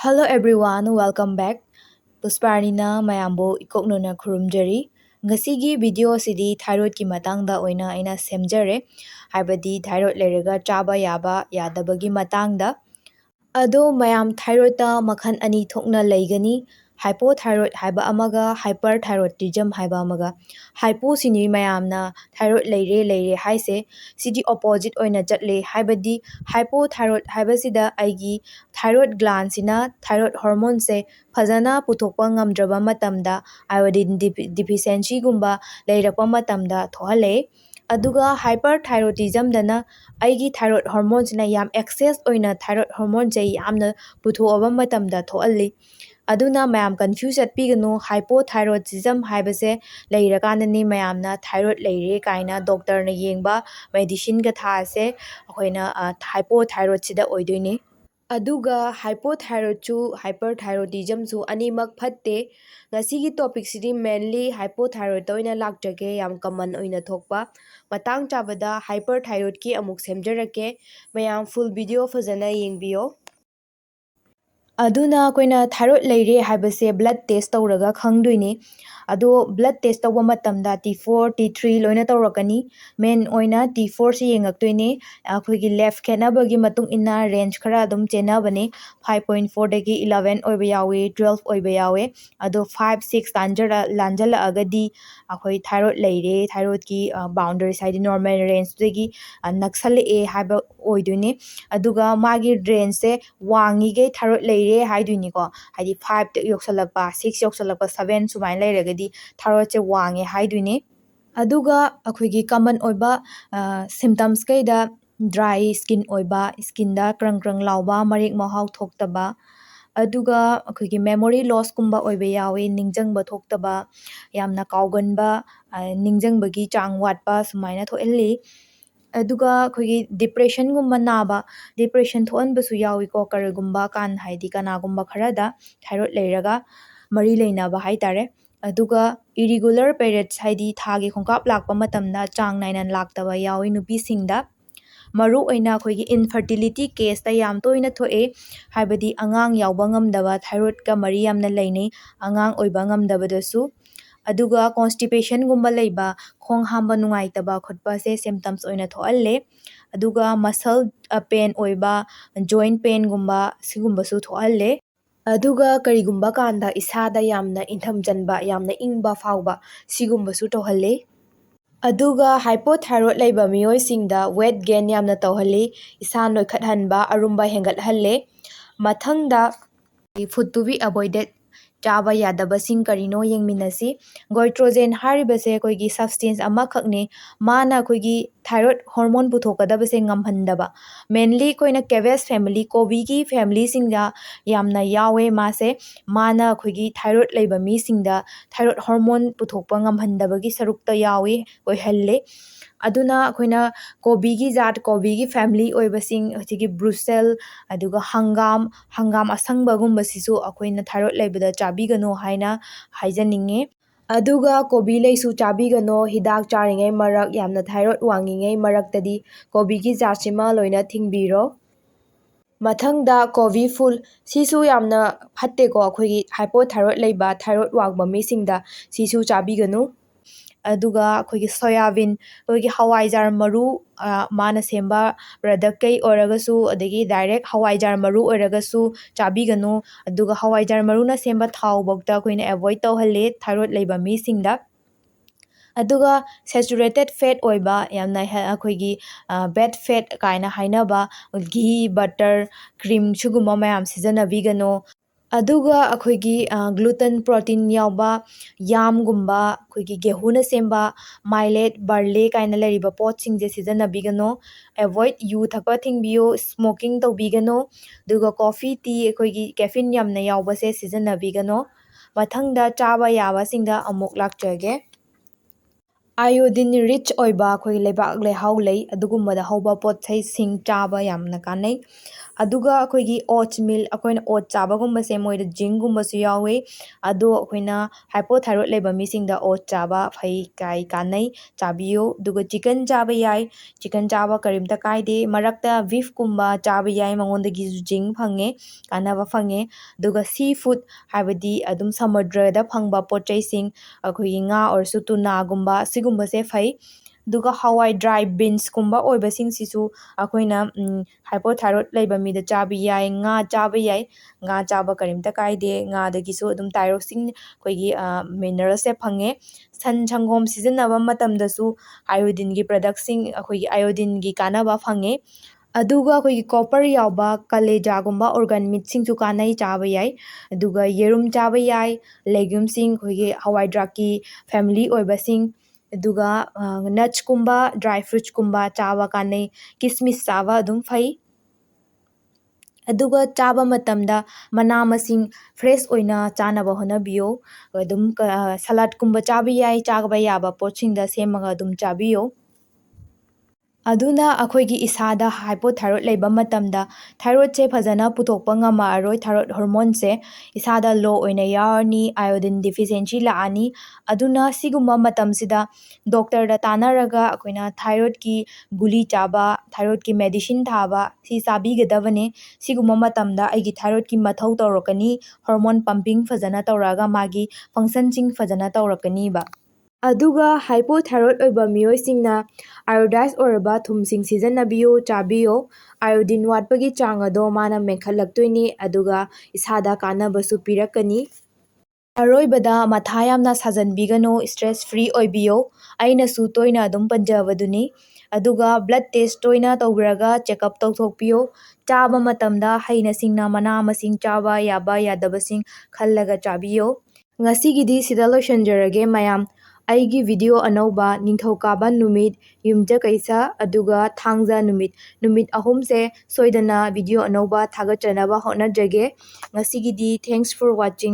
Hello everyone, welcome back. Pusparnina mayambo ikoknona khurumjari. Ngasigi video sidi thyroid ki matangda oina aina semjare. Haibadi thyroid lerega chaba yaba yadabagi matangda. Ado mayam thyroid ta makhan ani thokna leigani. Hypothyroid haiba amaga hyperthyroidism haiba amaga. Hypo sini mayamna thyroid leire haise sidi opposite oina chatle haibadi hypothyroid haiba sida aigi thyroid gland sina thyroid hormone se fazana puthokpa ngamdraba matamda iodine deficiency gumba leirakpa matamda thohale. Aduga hyperthyroidism dana aigi thyroid hormone sina yam excess oina thyroid hormone se yamna puthoaba matamda thoalli. Aduna mayam confuse atpiganu hypothyroidism haibase leirakandani mayamna thyroid leire kaina doctor na yengba medicine ga thase akoina hypothyroid sida oidoine. Aduga hypothyroid chu hyperthyroidism chu animak phatte. Ngasigi topic sidi mainly hypothyroid oina lakjage yam common oina thokpa matang chabada hyperthyroid ki amuk semjarake mayam full video fazana yengbiyo. Aduna akoina thyroid leire haibase blood test tawraga khangdoine. Ado blood test tawba matamda T4 T3 loina tawrakani. Main oina T4 se yengaktoine. Akoigi left khenabagi matung inna range khara adum chenabane 5.4 dagi 11 oiba yawe 12 oiba yawe. Ado 5 6 lanjala agadi akoi thyroid leire thyroid ki boundary side normal range dagi naksale e haiba oidoine. Aduga magi range se wangi ge thyroid leire haiduni ko haidi 5 yoksalakpa 6 yoksalakpa 7 sumai leiragadi thyroid se wange haiduni. Aduga akoigi common oiba symptoms kaida dry skin oiba skin da krang lauba marik mahau thoktaba. Aduga akoigi memory loss kumba oiba yawe ningjangba thoktaba yamna kauganba ningjangbagi chang watpa sumaina thoelli. Aduga akoigi depression gumba naba depression thoanbasu yawi ko karagumba kan haidi kanagumba kharada thyroid leiraga mari leinaba haitare. Aduga irregular periods haidi thagi khongkap lakpa matamda chang naina laktaba yawi nupi singda. Maru oina akoigi infertility case ta yam toina thoe haibadi angang yawba ngamdaba thyroid ka mari yamna leinei angang oiba ngamdabadasu. Aduga constipation gumba leiba khong hamba nungaitaba khotpa se symptoms oina thoalle. Aduga muscle pain oiba joint pain gumba sigumba su thoalle. Aduga karigumba kanda isada yamna inthamjanba yamna ingba fawba sigumba su thohalle. Aduga hypothyroid leiba meeoisingda weight gain yamna tawhalle isa noikhathanba arumba hengathalle. Mathangda food to be avoided chaba yadaba sing karino yengminasi. Goitrogen haribase koigi substance amakhakne mana koigi thyroid hormone puthokadabase ngamhandaba. Mainly koina cabbage family kobi ki family singda yamna yawe mase mana koigi thyroid leiba mi singda thyroid hormone puthokpa ngamhandabagi sarukta yawe oihalle. Aduna akoina kobi gi jat kobi gi family oibasing hotigi brussels aduga hangam asangba gumba sisu akoina thyroid leibada chabigano haina haijaninge. Aduga kobi leisu chabigano hidak charingai marak yamna thyroid wangingai maraktadi kobi gi jat sima loina thingbiro. Mathangda kobi full sisu yamna phatte ko akoigi hypothyroid leiba thyroid wangba misingda sisu chabigano. Aduga akoigi soyabin akoigi hawaijar maru mana semba product kai oragasu adagi direct hawaijar maru oragasu chabigano. Aduga hawaijar maruna semba thau bokta akoina avoid tawhalle thyroid leiba mi singda. Aduga saturated fat oiba yamna akoigi bad fat kaina hainaba ghee butter cream chuguma mayam sijanabigano. Aduga akoigi gluten protein yawba yam gumba akoigi gehuna semba millet barley kaina leriba pot singje sijanabigano. Avoid yu thakpa thingbiyo smoking tawbigano. Duga coffee tea akoigi caffeine yamna yawba se sijanabigano. Mathangda chaba yaba singda amuk lakjage. Iodine rich oiba akoigi lebak lehau lei adugumbada hauba potsai sing chaba yamna kanai. ꯑꯗꯨꯒ ꯑꯩꯈꯣꯏꯒꯤ oats meal ꯑꯩꯈꯣꯏꯅ oat ꯆꯥꯕꯒꯨꯝꯕꯁꯦ ꯃꯣꯏꯗ ꯖꯤꯡꯒꯨꯝꯕꯁꯨ ꯌꯥꯎꯋꯤ ꯑꯗꯣ ꯑꯩꯈꯣꯏꯅ hypothyroid ꯂꯩꯕ ꯃꯤꯁꯤꯡꯗ oat ꯆꯥꯕ ꯐꯩ ꯀꯥꯟꯅꯩ ꯆꯥꯕꯤꯌꯨ ꯑꯗꯨꯒ chicken ꯆꯥꯕ ꯌꯥꯏ chicken ꯆꯥꯕ ꯀꯔꯤꯝꯇ ꯀꯥꯏꯗꯦ ꯃꯔꯛꯇ beef ꯀꯨꯝꯕ ꯆꯥꯕ ꯌꯥꯏ ꯃꯉꯣꯟꯗꯒꯤꯁꯨ ꯖꯤꯡ ꯐꯪꯉꯦ ꯀꯥꯟꯅꯕ ꯐꯪꯉꯦ ꯑꯗꯨꯒ sea food ꯍꯥꯏꯕꯗꯤ ꯑꯗꯨꯝ ꯁꯃꯨꯗ꯭ꯔꯗ ꯐꯪꯕ ꯄꯣꯠꯆꯩꯁꯤꯡ ꯑꯩꯈꯣꯏꯒꯤ ꯉꯥ ꯑꯣꯏꯔꯁꯨ ꯇꯨꯅꯥꯒꯨꯝꯕ ꯁꯤꯒꯨꯝꯕꯁꯦ ꯐꯩ ꯑꯗꯨꯒ ꯍꯋꯥꯏ ꯗ꯭ꯔꯥꯏ ꯕꯤꯟꯁꯀꯨꯝꯕ ꯑꯣꯏꯕꯁꯤꯡꯁꯤꯁꯨ ꯑꯩꯈꯣꯏꯅ hypothyroid ꯂꯩꯕ ꯃꯤꯗ ꯆꯥꯕ ꯌꯥꯏ ꯉꯥ ꯆꯥꯕ ꯌꯥꯏ ꯉꯥ ꯆꯥꯕ ꯀꯔꯤꯝꯇ ꯀꯥꯏꯗꯦ ꯉꯥꯗꯒꯤꯁꯨ ꯑꯗꯨꯝ ꯇꯥꯏꯔꯣꯛꯁꯤꯡ ꯑꯩꯈꯣꯏꯒꯤ ꯃꯤꯅꯔꯦꯜꯁꯦ ꯐꯪꯉꯦ ꯁꯟ ꯁꯪꯒꯣꯝ ꯁꯤꯖꯤꯟꯅꯕ ꯃꯇꯝꯗꯁꯨ ꯑꯥꯏꯑꯣꯗꯤꯟꯒꯤ ꯄ꯭ꯔꯗꯛꯁꯤꯡ ꯑꯩꯈꯣꯏꯒꯤ ꯑꯥꯏꯑꯣꯗꯤꯟꯒꯤ ꯀꯥꯟꯅꯕ ꯐꯪꯉꯦ ꯑꯗꯨꯒ ꯑꯩꯈꯣꯏꯒꯤ ꯀꯣꯄꯔ ꯌꯥꯎꯕ ꯀꯂꯦꯖꯥꯒꯨꯝꯕ ꯑꯣꯔꯒꯥꯟ ꯃꯤꯠꯁꯤꯡꯁꯨ ꯀꯥꯟꯅꯩ ꯆꯥꯕ ꯌꯥꯏ ꯑꯗꯨꯒ ꯌꯦꯔꯨꯝ ꯆꯥꯕ ꯌꯥꯏ ꯂꯦꯒ꯭ꯌꯨꯝꯁꯤꯡ ꯑꯩꯈꯣꯏꯒꯤ ꯍꯋꯥꯏꯗ꯭ꯔꯥꯛꯀꯤ ꯐꯦꯃꯤꯂꯤ ꯑꯣꯏꯕꯁꯤꯡ ꯑꯗꯨꯒ ꯅꯠꯁꯀꯨꯝꯕ ꯗ꯭ꯔꯥꯏ ꯐ꯭ꯔꯨꯏꯠꯁꯀꯨꯝꯕ ꯆꯥꯕ ꯀꯥꯟꯅꯩ ꯀꯤꯁꯃꯤꯁ ꯆꯥꯕ ꯑꯗꯨꯝ ꯐꯩ ꯑꯗꯨꯒ ꯆꯥꯕ ꯃꯇꯝꯗ ꯃꯅꯥ ꯃꯁꯤꯡ ꯐ꯭ꯔꯦꯁ ꯑꯣꯏꯅ ꯆꯥꯅꯕ ꯍꯣꯠꯅꯕꯤꯌꯨ ꯑꯗꯨꯝ ꯁꯂꯥꯠꯀꯨꯝꯕ ꯆꯥꯕ ꯌꯥꯏ ꯆꯥꯕ ꯌꯥꯕ ꯄꯣꯠꯁꯤꯡꯗ ꯁꯦꯝꯃꯒ ꯑꯗꯨꯝ ꯆꯥꯕꯤꯌꯨ ꯑꯗꯨꯅ ꯑꯩꯈꯣꯏꯒꯤ ꯏꯁꯥꯗ hypothyroid ꯂꯩꯕ ꯃꯇꯝꯗ ꯊꯥꯏꯔꯣꯏꯗꯁꯦ ꯐꯖꯅ ꯄꯨꯊꯣꯛꯄ ꯉꯝꯃꯛꯑꯔꯣꯏ ꯊꯥꯏꯔꯣꯏꯗ ꯍꯣꯔꯃꯣꯟꯁꯦ ꯏꯁꯥꯗ ꯂꯣ ꯑꯣꯏꯅ ꯌꯥꯎꯔꯅꯤ ꯑꯥꯏꯑꯣꯗꯤꯟ ꯗꯤꯐꯤꯁꯦꯟꯁꯤ ꯂꯥꯛꯑꯅꯤ ꯑꯗꯨꯅ ꯁꯤꯒꯨꯝꯕ ꯃꯇꯝꯁꯤꯗ ꯗꯣꯛꯇꯔꯗ ꯇꯥꯟꯅꯔꯒ ꯑꯩꯈꯣꯏꯅ ꯊꯥꯏꯔꯣꯏꯗꯀꯤ ꯒꯨꯂꯤ ꯆꯥꯕ ꯊꯥꯏꯔꯣꯏꯗꯀꯤ ꯃꯦꯗꯤꯁꯤꯟ ꯊꯥꯕ ꯁꯤ ꯆꯥꯕꯤꯒꯗꯕꯅꯦ ꯁꯤꯒꯨꯝꯕ ꯃꯇꯝꯗ ꯑꯩꯒꯤ ꯊꯥꯏꯔꯣꯏꯗꯀꯤ ꯃꯊꯧ ꯇꯧꯔꯛꯀꯅꯤ ꯍꯣꯔꯃꯣꯟ ꯄꯝꯄꯤꯡ ꯐꯖꯅ ꯇꯧꯔꯛꯑꯒ ꯃꯥꯒꯤ ꯐꯪꯁꯟꯁꯤꯡ ꯐꯖꯅ ꯇꯧꯔꯛꯀꯅꯤꯕ ꯑꯗꯨꯒ hypothyroid ꯑꯣꯏꯕ ꯃꯤꯑꯣꯏꯁꯤꯡꯅ ꯑꯥꯏꯑꯣꯗꯥꯏꯁ ꯑꯣꯏꯔꯕ ꯊꯨꯝꯁꯤꯡ ꯁꯤꯖꯤꯟꯅꯕꯤꯌꯨ ꯆꯥꯕꯤꯌꯨ ꯑꯥꯏꯑꯣꯗꯤꯟ ꯋꯥꯠꯄꯒꯤ ꯆꯥꯡ ꯑꯗꯣ ꯃꯥꯅ ꯃꯦꯟꯈꯠꯂꯛꯇꯣꯏꯅꯤ ꯑꯗꯨꯒ ꯏꯁꯥꯗ ꯀꯥꯟꯅꯕꯁꯨ ꯄꯤꯔꯛꯀꯅꯤ ꯑꯔꯣꯏꯕꯗ ꯃꯊꯥ ꯌꯥꯝꯅ ꯁꯥꯖꯟꯕꯤꯒꯅꯨ ꯁ꯭ꯇ꯭ꯔꯦꯁ ꯐ꯭ꯔꯤ ꯑꯣꯏꯕꯤꯌꯨ ꯑꯩꯅꯁꯨ ꯇꯣꯏꯅ ꯑꯗꯨꯝ ꯄꯟꯖꯕꯗꯨꯅꯤ ꯑꯗꯨꯒ ꯕ꯭ꯂꯗ ꯇꯦꯁ ꯇꯣꯏꯅ ꯇꯧꯕꯤꯔꯒ ꯆꯦꯛꯑꯞ ꯇꯧꯊꯣꯛꯄꯤꯌꯨ ꯆꯥꯕ ꯃꯇꯝꯗ ꯍꯩꯅ ꯁꯤꯡꯅ ꯃꯅꯥ ꯃꯁꯤꯡ ꯆꯥꯕ ꯌꯥꯕ ꯌꯥꯗꯕꯁꯤꯡ ꯈꯜꯂꯒ ꯆꯥꯕꯤꯌꯨ ꯉꯁꯤꯒꯤꯗꯤ ꯁꯤꯗ ꯂꯣꯏꯁꯤꯟꯖꯔꯒꯦ ꯃꯌꯥꯝ ꯑꯩꯒꯤ ꯚꯤꯗꯤꯑꯣ ꯑꯅꯧꯕ ꯅꯤꯡꯊꯧꯀꯥꯕ ꯅꯨꯃꯤꯠ ꯌꯨꯝꯖꯀꯩꯁ ꯑꯗꯨꯒ ꯊꯥꯡꯖ ꯅꯨꯃꯤꯠ ꯑꯍꯨꯝꯁꯦ ꯁꯣꯏꯗꯅ ꯚꯤꯗꯤꯑꯣ ꯑꯅꯧꯕ ꯊꯥꯒꯠꯆꯅꯕ ꯍꯣꯠꯅꯖꯒꯦ ꯉꯁꯤꯒꯤꯗꯤ ꯊꯦꯡꯛꯁ ꯐꯣꯔ ꯋꯥꯆꯤꯡ